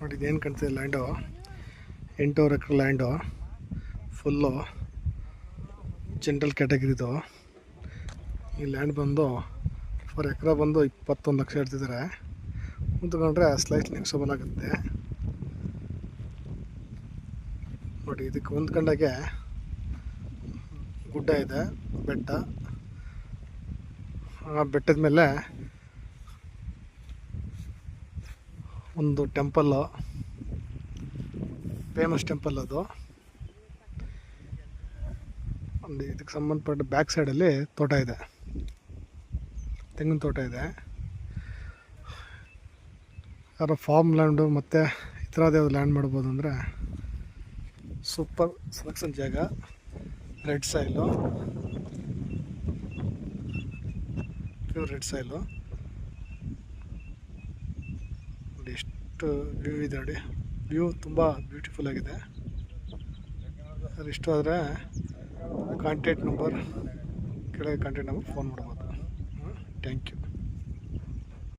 ನೋಡಿ ಇದೇನು ಕಾಣ್ತಿದೆ ಲ್ಯಾಂಡು, 8 ಎಕರೆ ಲ್ಯಾಂಡು, ಫುಲ್ಲು ಜನರಲ್ ಕ್ಯಾಟಗರಿದು. ಈ ಲ್ಯಾಂಡ್ ಬಂದು ಫರ್ ಎಕರೆ ಬಂದು 21 ಲಕ್ಷ ಹೇಳ್ತಿದ್ದಾರೆ. ಮುಂತ್ಕೊಂಡ್ರೆ ಸ್ಲೈಟ್ ನೆಕ್ಸಬಲ್ ಆಗುತ್ತೆ. ನೋಡಿ ಇದಕ್ಕೆ ಹೊಂದ್ಕೊಂಡಾಗೆ ಗುಡ್ಡ ಇದೆ, ಬೆಟ್ಟ. ಆ ಬೆಟ್ಟದ ಮೇಲೆ ಒಂದು ಟೆಂಪಲ್ಲು, ಫೇಮಸ್ ಟೆಂಪಲ್ ಅದು. ಒಂದು ಇದಕ್ಕೆ ಸಂಬಂಧಪಟ್ಟ ಬ್ಯಾಕ್ ಸೈಡಲ್ಲಿ ತೋಟ ಇದೆ, ತೆಂಗಿನ ತೋಟ ಇದೆ. ಯಾರೋ ಫಾರ್ಮ್ ಲ್ಯಾಂಡು ಮತ್ತು ಈ ಥರದ್ದು ಯಾವ್ದು ಲ್ಯಾಂಡ್ ಮಾಡ್ಬೋದು ಅಂದರೆ ಸೂಪರ್ ಸೆಲೆಕ್ಷನ್ ಜಾಗ. Red soil, pure red soil. ನೋಡಿ ಎಷ್ಟು ವ್ಯೂ ಇದೆ ನೋಡಿ, ವ್ಯೂ ತುಂಬ ಬ್ಯೂಟಿಫುಲ್ ಆಗಿದೆ. ಅದು ಇಷ್ಟ ಆದರೆ ಕಾಂಟ್ಯಾಕ್ಟ್ ನಂಬರ್ ಕೆಳಗೆ ಫೋನ್ ಮಾಡ್ಬೋದು. Thank you.